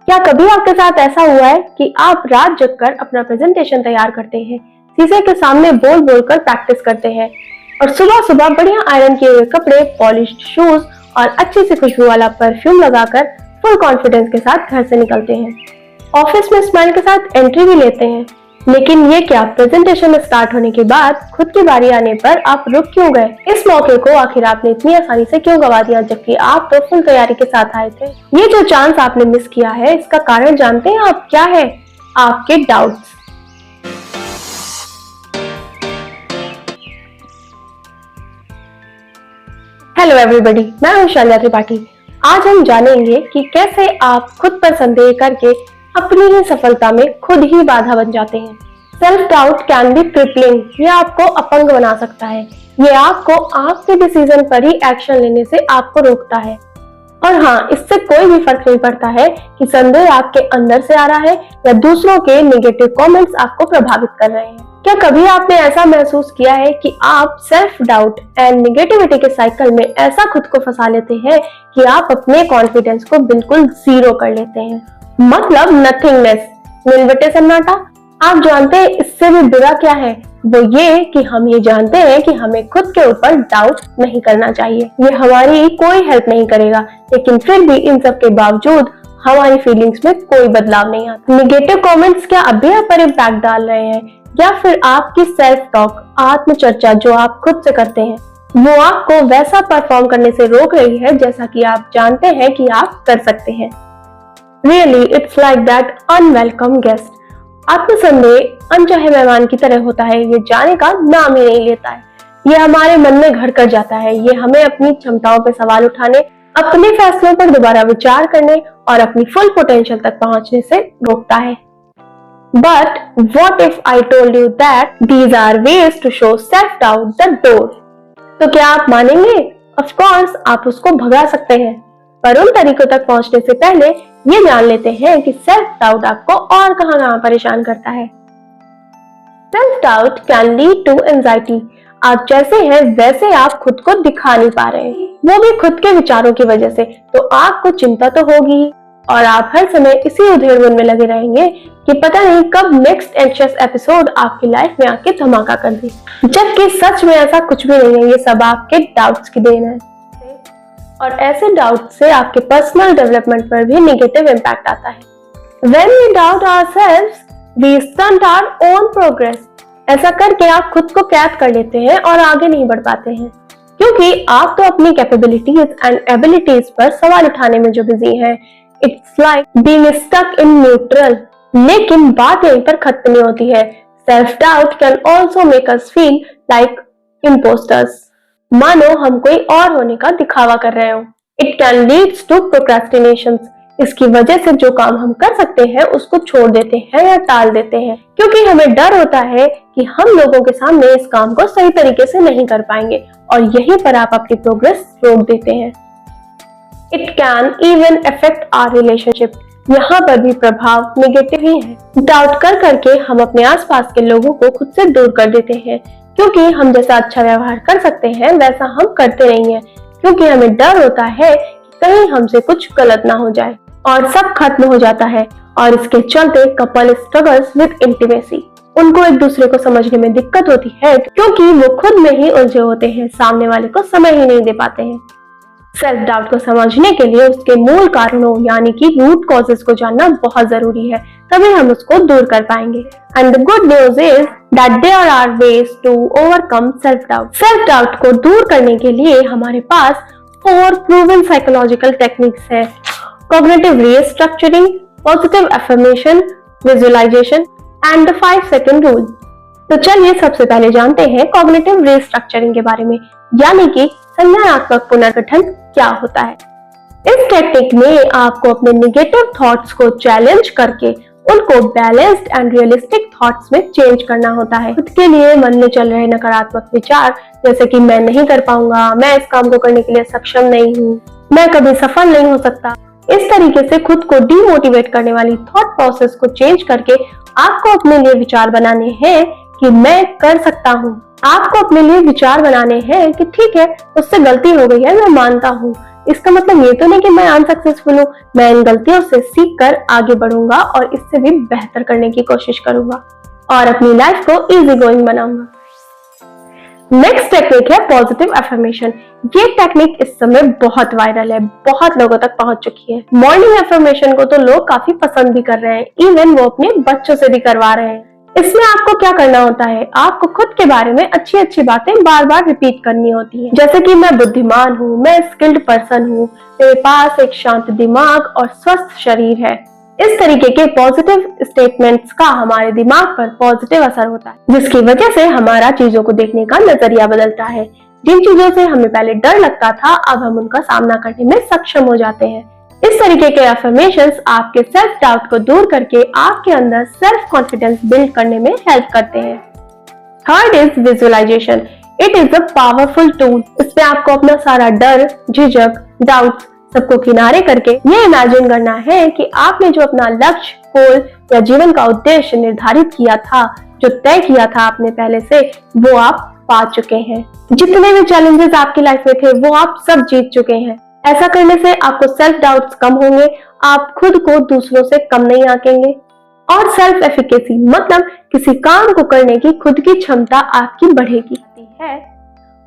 क्या कभी आपके साथ ऐसा हुआ है कि आप रात जगकर अपना प्रेजेंटेशन तैयार करते हैं, शीशे के सामने बोल बोलकर प्रैक्टिस करते हैं और सुबह सुबह बढ़िया आयरन किए हुए कपड़े, पॉलिश्ड शूज और अच्छी सी खुशबू वाला परफ्यूम लगाकर फुल कॉन्फिडेंस के साथ घर से निकलते हैं। ऑफिस में स्माइल के साथ एंट्री भी लेते हैं, लेकिन ये क्या प्रेजेंटेशन स्टार्ट होने के बाद खुद की बारी आने पर आप रुक क्यों गए? इस मौके को आखिर आपने इतनी आसानी से क्यों गवा दिया, जबकि आप तो फुल तैयारी के साथ आए थे? ये जो चांस आपने मिस किया है, इसका कारण जानते हैं आप क्या है? आपके डाउट्स। हेलो एवरीबॉडी, मैं हूं शालिया त्रिपाठी। आज हम जानेंगे कि कैसे आप खुद पर संदेह करके अपनी ही सफलता में खुद ही बाधा बन जाते हैं। Self doubt can be crippling, ये आपको अपंग बना सकता है। ये आपको आपके डिसीजन पर ही एक्शन लेने से आपको रोकता है। और हाँ, इससे कोई भी फर्क नहीं पड़ता है कि संदेह आपके अंदर से आ रहा है या दूसरों के नेगेटिव कमेंट्स आपको प्रभावित कर रहे हैं। क्या कभी आपने ऐसा महसूस किया है कि आप सेल्फ डाउट एंड नेगेटिविटी के साइकिल में ऐसा खुद को फंसा लेते हैं कि आप अपने कॉन्फिडेंस को बिल्कुल जीरो कर लेते हैं? मतलब नथिंगनेस, नीलवटे सन्नाटा। आप जानते हैं इससे भी बुरा क्या है? वो ये कि हम ये जानते हैं कि हमें खुद के ऊपर डाउट नहीं करना चाहिए। ये हमारी कोई हेल्प नहीं करेगा, लेकिन फिर भी इन सब के बावजूद हमारी फीलिंग्स में कोई बदलाव नहीं आता। नेगेटिव कमेंट्स क्या अब भी आप पर इम्पैक्ट डाल रहे हैं, या फिर आपकी सेल्फ टॉक, आत्मचर्चा जो आप खुद से करते हैं, वो आपको वैसा परफॉर्म करने से रोक रही है जैसा कि आप जानते हैं कि आप कर सकते हैं? Really, it's like that unwelcome guest. आत्मसंदेह अनचाहे मेहमान की तरह होता है, ये जाने का नाम ही नहीं लेता है। ये हमारे मन में घर कर जाता है। ये हमें अपनी क्षमताओं पर सवाल उठाने, अपने फैसलों पर दोबारा विचार करने और अपनी फुल पोटेंशियल तक पहुंचने से रोकता है। But what if I told you that these are ways to show self-doubt the door? तो क्या आप मानेंगे? Of course, आप उसको भगा सकते हैं, पर उन तरीकों तक पहुंचने से पहले ये जान लेते हैं कि सेल्फ डाउट आपको और कहां परेशान करता है। Self doubt can lead to anxiety. आप जैसे हैं वैसे आप खुद को दिखा नहीं पा रहे हैं, वो भी खुद के विचारों की वजह से, तो आपको चिंता तो होगी और आप हर समय इसी उधेड़-बुन में लगे रहेंगे कि पता नहीं कब नेक्स्ट एंग्शियस एपिसोड आपकी लाइफ में आके धमाका कर दे। जबकि सच में ऐसा कुछ भी नहीं है, ये सब आपके डाउट्स की देन है। और ऐसे डाउट से आपके पर्सनल डेवलपमेंट पर भी नेगेटिव इम्पैक्ट आता है। When we doubt ourselves, we stunt our own progress. ऐसा करके आप खुद को कैद कर लेते हैं और आगे नहीं बढ़ पाते हैं, क्योंकि आप तो अपनी कैपेबिलिटीज एंड एबिलिटीज पर सवाल उठाने में जो बिजी हैं। It's like being stuck in neutral. लेकिन बात यहीं पर खत्म नहीं होती है। Self doubt can also make us feel like imposters. मानो हम कोई और होने का दिखावा कर रहे हो। It can lead to procrastinations. इसकी वजह से जो काम हम कर सकते हैं उसको छोड़ देते हैं या टाल देते हैं, क्योंकि हमें डर होता है कि हम लोगों के सामने इस काम को सही तरीके से नहीं कर पाएंगे, और यहीं पर आप अपनी प्रोग्रेस रोक देते हैं। It can even affect our relationship. यहाँ पर भी प्रभाव नेगेटिव ही है। डाउट कर करके हम अपने आसपास के लोगों को खुद से दूर कर देते हैं, क्योंकि हम जैसा अच्छा व्यवहार कर सकते हैं वैसा हम करते नहीं हैं, क्योंकि हमें डर होता है कि कहीं हमसे कुछ गलत ना हो जाए, और सब खत्म हो जाता है। और इसके चलते कपल स्ट्रगल्स विद इंटीमेसी। उनको एक दूसरे को समझने में दिक्कत होती है, क्योंकि वो खुद में ही उलझे होते हैं, सामने वाले को समय ही नहीं दे पाते हैं। सेल्फ डाउट को समझने के लिए उसके मूल कारणों यानी कि रूट कॉजेस को जानना बहुत जरूरी है, तभी हम उसको दूर कर पाएंगे। And the good news is that there are ways to overcome self doubt. Self doubt को दूर करने के लिए हमारे पास 4 प्रूवन साइकोलॉजिकल टेक्निक्स है: cognitive restructuring, positive affirmation, visualization and the 5 second rule. तो चलिए सबसे पहले जानते हैं कॉग्निटिव रीस्ट्रक्चरिंग के बारे में, यानी कि संज्ञानात्मक पुनर्गठन क्या होता है। इस टेक्निक में आपको अपने नेगेटिव थॉट्स को चैलेंज करके उनको बैलेंस्ड एंड रियलिस्टिक थॉट्स में चेंज करना होता है। खुद के लिए मन में चल रहे नकारात्मक विचार, जैसे कि मैं नहीं कर पाऊंगा, मैं इस काम को करने के लिए सक्षम नहीं हूँ, मैं कभी सफल नहीं हो सकता, इस तरीके से खुद को डीमोटिवेट करने वाली थॉट प्रोसेस को चेंज करके आपको अपने लिए विचार बनाने हैं कि मैं कर सकता हूँ। आपको अपने लिए विचार बनाने हैं कि ठीक है, मुझसे गलती हो गई है, मैं मानता हूँ, इसका मतलब ये तो नहीं कि मैं अनसक्सेसफुल हूँ। मैं इन गलतियों से सीख कर आगे बढ़ूंगा और इससे भी बेहतर करने की कोशिश करूंगा और अपनी लाइफ को इजी गोइंग बनाऊंगा। नेक्स्ट टेक्निक है पॉजिटिव अफर्मेशन। ये टेक्निक इस समय बहुत वायरल है, बहुत लोगों तक पहुंच चुकी है। मॉर्निंग अफर्मेशन को तो लोग काफी पसंद भी कर रहे हैं, इवन वो अपने बच्चों से भी करवा रहे हैं। इसमें आपको क्या करना होता है, आपको खुद के बारे में अच्छी अच्छी बातें बार बार रिपीट करनी होती है, जैसे कि मैं बुद्धिमान हूँ, मैं स्किल्ड पर्सन हूँ, मेरे पास एक शांत दिमाग और स्वस्थ शरीर है। इस तरीके के पॉजिटिव स्टेटमेंट्स का हमारे दिमाग पर पॉजिटिव असर होता है, जिसकी वजह से हमारा चीजों को देखने का नजरिया बदलता है। जिन चीजों से हमें पहले डर लगता था, अब हम उनका सामना करने में सक्षम हो जाते हैं। इस तरीके के अफर्मेशंस आपके सेल्फ डाउट को दूर करके आपके अंदर सेल्फ कॉन्फिडेंस बिल्ड करने में हेल्प करते हैं। Third is visualization. It is a powerful tool. इसमें आपको अपना सारा डर, झिझक, डाउट सबको किनारे करके ये इमेजिन करना है कि आपने जो अपना लक्ष्य, गोल या जीवन का उद्देश्य निर्धारित किया था, जो तय किया था आपने पहले से, वो आप पा चुके हैं। जितने भी चैलेंजेस आपकी लाइफ में थे वो आप सब जीत चुके हैं। ऐसा करने से आपको सेल्फ डाउट्स कम होंगे, आप खुद को दूसरों से कम नहीं आंकेंगे और सेल्फ एफिकेसी मतलब किसी काम को करने की खुद की क्षमता आपकी बढ़ेगी है।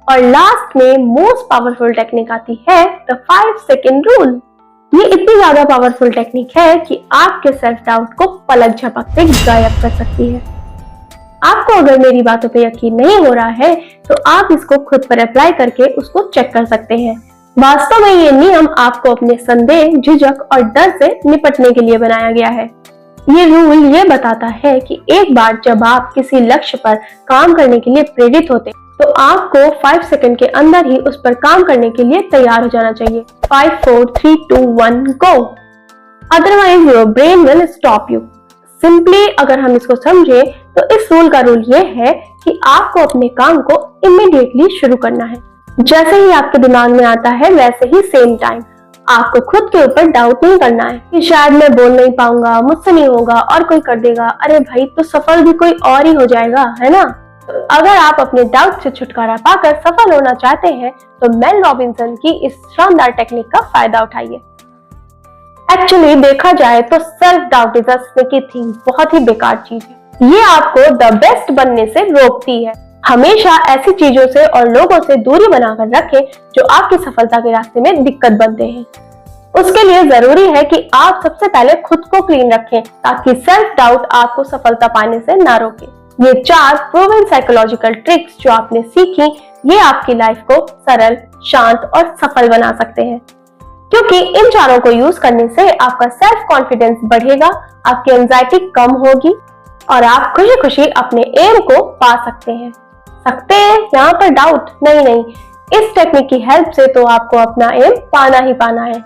और लास्ट में मोस्ट पावरफुल टेक्निक आती है द 5 सेकंड रूल। ये इतनी ज्यादा पावरफुल टेक्निक है कि आपके सेल्फ डाउट को पलक झपकते गायब कर सकती है। आपको अगर मेरी बातों पे यकीन नहीं हो रहा है तो आप इसको खुद पर अप्लाई करके उसको चेक कर सकते हैं। वास्तव में ये नियम आपको अपने संदेह, झिझक और डर से निपटने के लिए बनाया गया है। ये रूल ये बताता है कि एक बार जब आप किसी लक्ष्य पर काम करने के लिए प्रेरित होते तो आपको 5 सेकंड के अंदर ही उस पर काम करने के लिए तैयार हो जाना चाहिए। 5, 4, 3, 2, 1 गो। Otherwise your brain will stop you. Simply अगर हम इसको समझे तो इस रूल का रूल ये है कि आपको अपने काम को इमीडिएटली शुरू करना है। जैसे ही आपके दिमाग में आता है वैसे ही सेम टाइम आपको खुद के ऊपर डाउट नहीं करना है कि शायद मैं बोल नहीं पाऊंगा, मुझसे नहीं होगा और कोई कर देगा। अरे भाई, तो सफल भी कोई और ही हो जाएगा, है ना। अगर आप अपने डाउट से छुटकारा पाकर सफल होना चाहते हैं तो मेल रॉबिन्सन की इस शानदार टेक्निक का फायदा उठाइए। एक्चुअली देखा जाए तो self doubt is a sneaky thing, बहुत ही बेकार चीज है। ये आपको द बेस्ट बनने से रोकती है। हमेशा ऐसी चीजों से और लोगों से दूरी बनाकर रखें जो आपकी सफलता के रास्ते में दिक्कत बनते हैं। उसके लिए जरूरी है कि आप सबसे पहले खुद को क्लीन रखें ताकि सेल्फ डाउट आपको सफलता पाने से ना रोके। ये 4 प्रूवन साइकोलॉजिकल ट्रिक्स जो आपने सीखी, ये आपकी लाइफ को सरल, शांत और सफल बना सकते हैं, क्योंकि इन चारों को यूज करने से आपका सेल्फ कॉन्फिडेंस बढ़ेगा, आपकी एंजाइटी कम होगी और आप खुशी खुशी अपने एम को पा सकते हैं। यहाँ पर डाउट नहीं, इस टेक्निक की हेल्प से तो आपको अपना एम पाना ही पाना है।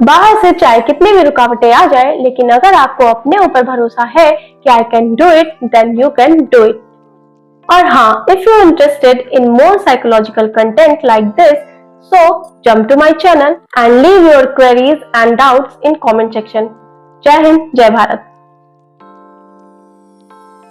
बाहर से चाहे कितनी भी रुकावटें आ जाए, लेकिन अगर आपको अपने ऊपर भरोसा है कि I can do it, then you can do it. और हाँ, if you interested in more psychological content like this, so jump to my channel and leave your queries and doubts in comment section. जय हिंद, जय भारत।